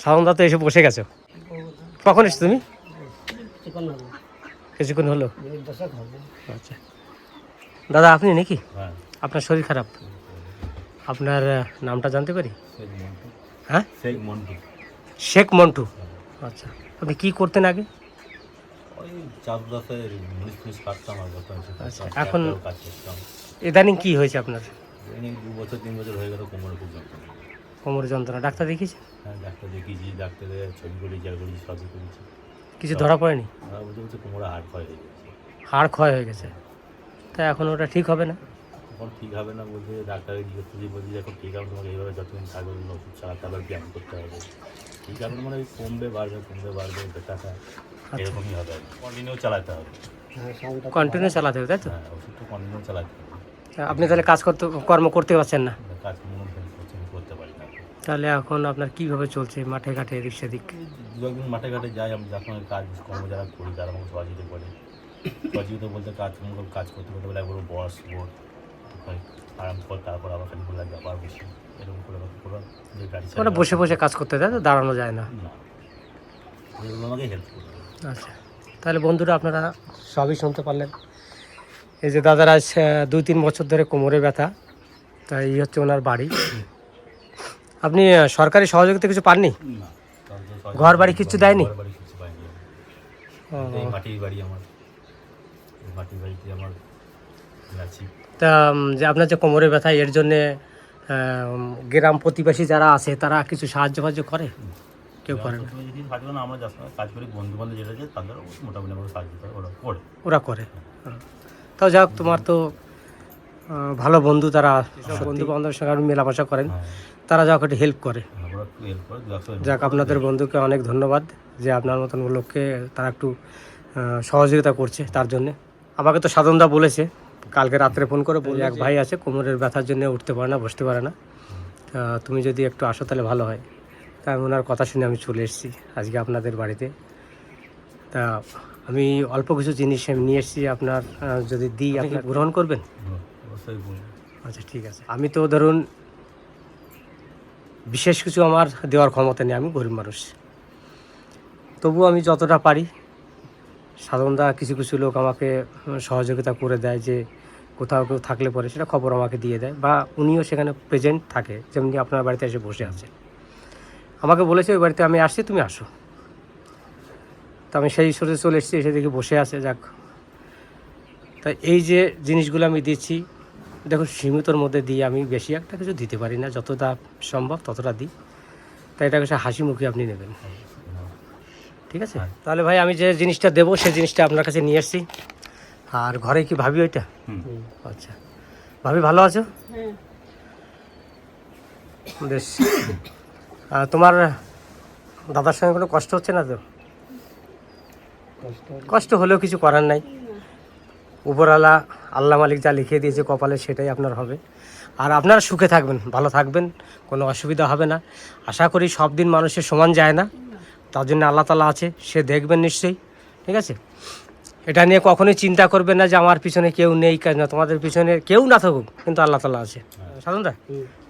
সাধনদা তো এসে বসে গেছো, কখন এসছো তুমি? কিছুক্ষণ হলো। আচ্ছা দাদা, আপনি নাকি? আপনার শরীর খারাপ, আপনার নামটা জানতে পারি? হ্যাঁ, শেখ মন্টু। আচ্ছা, আপনি কি করতেন আগে? আচ্ছা, এখন ইদানিং কি হয়েছে আপনার? 2-3 বছর হয়ে গেল কোমর যন্ত্রণা, ডাক্তার দেখিয়েছেন? হ্যাঁ, ডাক্তার দেখিয়েছি, ডাক্তারের ছবি করি, যা করি সবই করেছি। কিছু ধরা পড়েনি? বলছে কোমরে হাড় ক্ষয় হয়ে গেছে। হাড় ক্ষয় হয়ে গেছে, তাই এখন ওটা ঠিক হবে না? এখন ঠিক হবে না বলতে ডাক্তারকে জিজ্ঞেস করছি, বলছি এখন ঠিক হবে, তোমাকে এইভাবে যতদিন থাকবে ওষুধ চালাতে হবে, ব্যায়াম করতে হবে। ঠিক হবে মানে কমবে বাড়বে ব্যথাটা এরকমই হবে, কন্টিনিউ চালাতে হবে। কন্টিনিউ চালাতে হবে, তাই তো? হ্যাঁ, ওষুধটা কন্টিনিউ চালাতে হবে। আপনি তাহলে কর্ম করতে পারছেন না? কাজ করতে পারি না। তাহলে এখন আপনার কিভাবে চলছে, মাঠে ঘাটে এদিক সেদিক? 2-1 দিন মাঠে ঘাটে যাই, আমি যখন কর্ম যারা করি তারা আমাকে সহযোগিতা করে। সহযোগিতা বলতে কাজ করতে করতে বলে একবার বস আরাম কর, তারপর আবার খালি বলে আবার বসে, এরকম করে যে গাড়ি বসে বসে কাজ করতে দেয় তো, দাঁড়ানো যায় না। এগুলো আমাকে হেল্প করবে। আচ্ছা, তাহলে বন্ধুরা আপনারা সবই শুনতে পারলেন। এই যে দাদারা 2-3 বছর ধরে কোমরে ব্যথা, তাই এই হচ্ছে ওনার বাড়ি। আপনি সরকারি সহযোগিতা কিছু পাননি? ঘর বাড়ি কিছু দেয়নি? মাটির বাড়ি আমার, মাটির বাড়িতে আমার আছি। তা যে আপনার যে কোমরে ব্যথা, এর জন্যে গ্রাম প্রতিবেশী যারা আছে তারা কিছু সাহায্য করে? কেউ করে না? আমরা যার সঙ্গে কাজ করি, বন্ধু বান্ধব যেটা আছে তাদের মোটামুটি আমরা সাহায্য করে, ওরা করে। তাও যাক, তোমার তো ভালো বন্ধু, তারা বন্ধু বান্ধবের সঙ্গে আপনি মেলামেশা করেন, তারা যাক একটু হেল্প করে। যাক, আপনাদের বন্ধুকে অনেক ধন্যবাদ যে আপনার মতন লোককে তারা একটু সহযোগিতা করছে। তার জন্যে আমাকে তো সাধনদা বলেছে, কালকে রাত্রে ফোন করে বলে এক ভাই আছে কোমরের ব্যথার জন্য উঠতে পারে না, বসতে পারে না, তুমি যদি একটু আসো তাহলে ভালো হয়। তাই ওনার কথা শুনে আমি চলে এসেছি আজকে আপনাদের বাড়িতে। তা আমি অল্প কিছু জিনিস আমি নিয়ে এসেছি, আপনার যদি দিই আপনি গ্রহণ করবেন? আচ্ছা ঠিক আছে। আমি তো ধরুন বিশেষ কিছু আমার দেওয়ার ক্ষমতা নেই, আমি গরিব মানুষ, তবুও আমি যতটা পারি। সাধনদা কিছু কিছু লোক আমাকে সহযোগিতা করে দেয়, যে কোথাও কেউ থাকলে পরে সেটা খবর আমাকে দিয়ে দেয়, বা উনিও সেখানে প্রেজেন্ট থাকে, যেমনি আপনার বাড়িতে এসে বসে আছে। আমাকে বলেছে ওই বাড়িতে আমি আসছি, তুমি আসো। তো আমি সেই সরে চলে এসেছি, এসে দেখি বসে আছে। যাক, তাই এই যে জিনিসগুলো আমি দিচ্ছি, দেখো সীমিতর মধ্যে দিয়ে, আমি বেশি একটা কিছু দিতে পারি না, যতটা সম্ভব ততটা দিই। তাই এটাকে সে হাসি মুখে আপনি নেবেন, ঠিক আছে? তাহলে ভাই, আমি যে জিনিসটা দেবো সেই জিনিসটা আপনার কাছে নিয়ে এসেছি। আর ঘরে কি ভাবি ওইটা? আচ্ছা, ভাবি ভালো আছো? বেশ। তোমার দাদার সঙ্গে কোনো কষ্ট হচ্ছে না তো? কষ্ট হলেও কিছু করার নাই, উপরওয়ালা আল্লাহ মালিক যা লিখিয়ে দিয়েছে কপালে সেটাই আপনার হবে। আর আপনারা সুখে থাকবেন, ভালো থাকবেন, কোনো অসুবিধা হবে না। আশা করি সব দিন মানুষের সমান যায় না, তার জন্য আল্লাহ তাআলা আছে, সে দেখবেন নিশ্চয়ই, ঠিক আছে? এটা নিয়ে কখনোই চিন্তা করবেন না যে আমার পিছনে কেউ নেই, কাজ না, তোমাদের পিছনে কেউ না থাকুক, কিন্তু আল্লাহ তাআলা আছে। সাধনদা,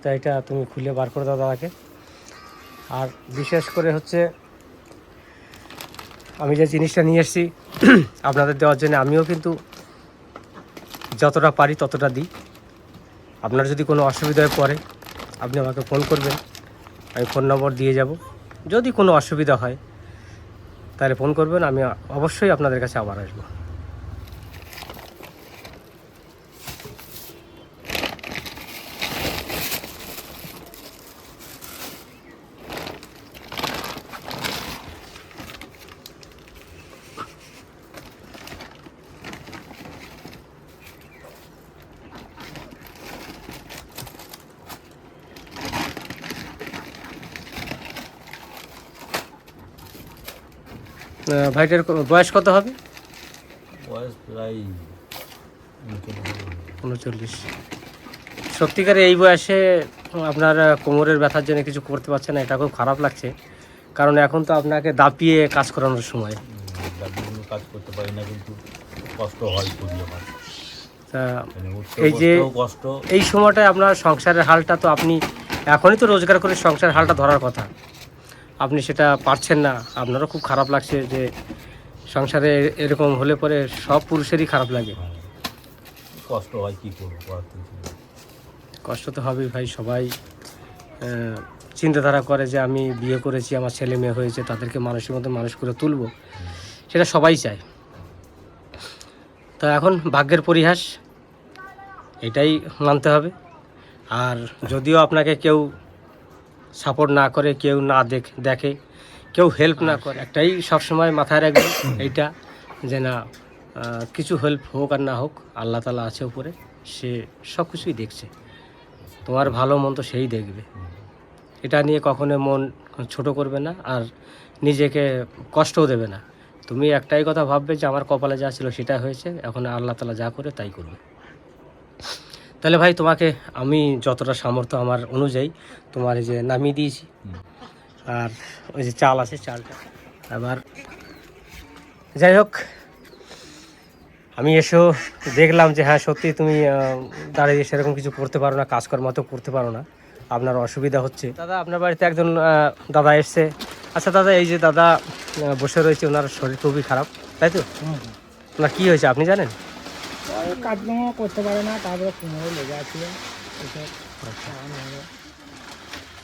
তা এটা তুমি খুলে বার করে দাও দাদাকে। আর বিশেষ করে হচ্ছে আমি যে জিনিসটা নিয়ে এসেছি আপনাদের দেওয়ার জন্য, আমিও কিন্তু যতটা পারি ততটা দিই। আপনার যদি কোনো অসুবিধায় পড়ে আপনি আমাকে ফোন করবেন, আমি ফোন নম্বর দিয়ে যাব। যদি কোনো অসুবিধা হয় তাহলে ফোন করবেন, আমি অবশ্যই আপনাদের কাছে আবার আসবো। ভাইটার বয়স কত হবে? বয়স প্রায় 39। সত্যিকারে এই বয়সে আপনার কোমরের ব্যথার জন্য কিছু করতে পারছে না, এটা খুব খারাপ লাগছে। কারণ এখন তো আপনাকে দাপিয়ে কাজ করানোর সময়। কাজ করতে পারি না, কিন্তু কষ্ট হয় খুবই আমার। তা এই যে কষ্ট, এই সময়টায় আপনার সংসারের হালটা তো, আপনি এখনই তো রোজগার করে সংসারের হালটা ধরার কথা, আপনি সেটা পারছেন না, আপনারও খুব খারাপ লাগছে যে সংসারে এরকম হলে পরে সব পুরুষেরই খারাপ লাগে। হ্যাঁ, কষ্ট হয়, কী করবো, করার তো কিছু নেই। কষ্ট তো হবেই ভাই, সবাই চিন্তাধারা করে যে আমি বিয়ে করেছি, আমার ছেলে মেয়ে হয়েছে, তাদেরকে মানুষের মতো মানুষ করে তুলবো, সেটা সবাই চায়। তা এখন ভাগ্যের পরিহাস, এটাই মানতে হবে। আর যদিও আপনাকে কেউ সাপোর্ট না করে, কেউ না দেখে, কেউ হেল্প না করে, একটাই সবসময় মাথায় রাখবে এইটা, যে না কিছু হেল্প হোক আর না হোক, আল্লাহ তাআলা আছে উপরে, সে সব কিছুই দেখছে, তোমার ভালো মন্দ সেই দেখবে। এটা নিয়ে কখনো মন ছোট করবে না, আর নিজেকে কষ্টও দেবে না। তুমি একটাই কথা ভাববে যে আমার কপালে যা ছিল সেটা হয়েছে, এখন আল্লাহ তাআলা যা করে তাই করবে। তাহলে ভাই তোমাকে আমি যতটা সামর্থ্য আমার অনুযায়ী তোমার এই যে নামিয়ে দিয়েছি, আর ওই যে চাল আছে চালটা আবার, যাই হোক আমি এসেও দেখলাম যে হ্যাঁ সত্যি তুমি দাঁড়িয়ে সেরকম কিছু করতে পারো না, কাজকর্ম তো করতে পারো না, আপনার অসুবিধা হচ্ছে। দাদা আপনার বাড়িতে একজন দাদা এসছে। আচ্ছা দাদা, এই যে দাদা বসে রয়েছে, ওনার শরীর খুবই খারাপ, তাই তো? ওনার কী হয়েছে আপনি জানেন? কাজকর্ম করতে পারে না, তারপরে কোমরে লেগে আছে।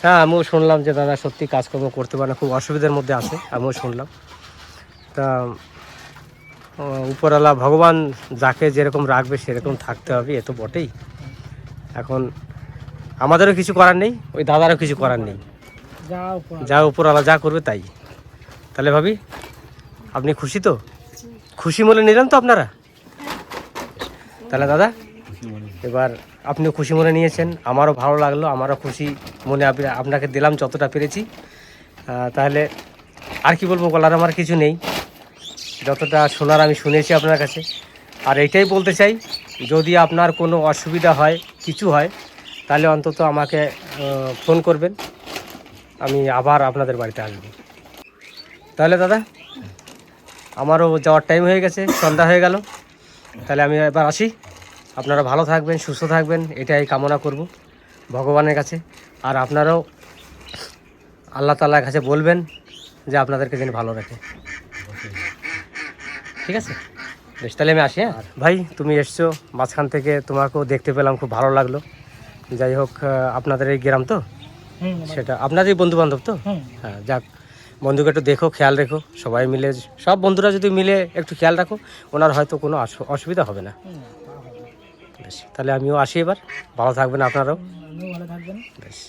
হ্যাঁ আমিও শুনলাম যে দাদা সত্যি কাজকর্ম করতে পারে না, খুব অসুবিধার মধ্যে আছে, আমিও শুনলাম। তা উপরওয়ালা ভগবান যাকে যেরকম রাখবে সেরকম থাকতে হবে, এ তো বটেই। এখন আমাদেরও কিছু করার নেই, ওই দাদারও কিছু করার নেই, যা উপরওয়ালা যা করবে তাই। তাহলে ভাবি আপনি খুশি তো? খুশি মনে নিলেন তো আপনারা? তাহলে দাদা এবার আপনিও খুশি মনে নিয়েছেন, আমারও ভালো লাগলো, আমারও খুশি মনে আপনাকে দিলাম যতটা পেরেছি। তাহলে আর কি বলবো, বলার আমার কিছু নেই, যতটা শোনার আমি শুনেছি আপনার কাছে। আর এইটাই বলতে চাই, যদি আপনার কোনো অসুবিধা হয়, কিছু হয়, তাহলে অন্তত আমাকে ফোন করবেন, আমি আবার আপনাদের বাড়িতে আসবো। তাহলে দাদা আমারও যাওয়ার টাইম হয়ে গেছে, সন্ধ্যা হয়ে গেল, তাহলে আমি এবার আসি। আপনারা ভালো থাকবেন, সুস্থ থাকবেন, এটাই কামনা করব ভগবানের কাছে। আর আপনারাও আল্লাহ তাআলার কাছে বলবেন যে আপনাদেরকে যেন ভালো রাখে, ঠিক আছে? বেশ, তাহলে আমি আসি। হ্যাঁ ভাই, তুমি এসছো মাঝখান থেকে, তোমাকেও দেখতে পেলাম, খুব ভালো লাগলো। যাই হোক আপনাদের এই গ্রাম তো, সেটা আপনাদেরই বন্ধু বান্ধব তো? হ্যাঁ যাক, বন্ধুকে একটু দেখো, খেয়াল রেখো, সবাই মিলে, সব বন্ধুরা যদি মিলে একটু খেয়াল রাখো, ওনার হয়তো কোনো অসুবিধা হবে না। বেশ, তাহলে আমিও আসি এবার, ভালো থাকবেন আপনারাও। ভালো থাকবেন। বেশ।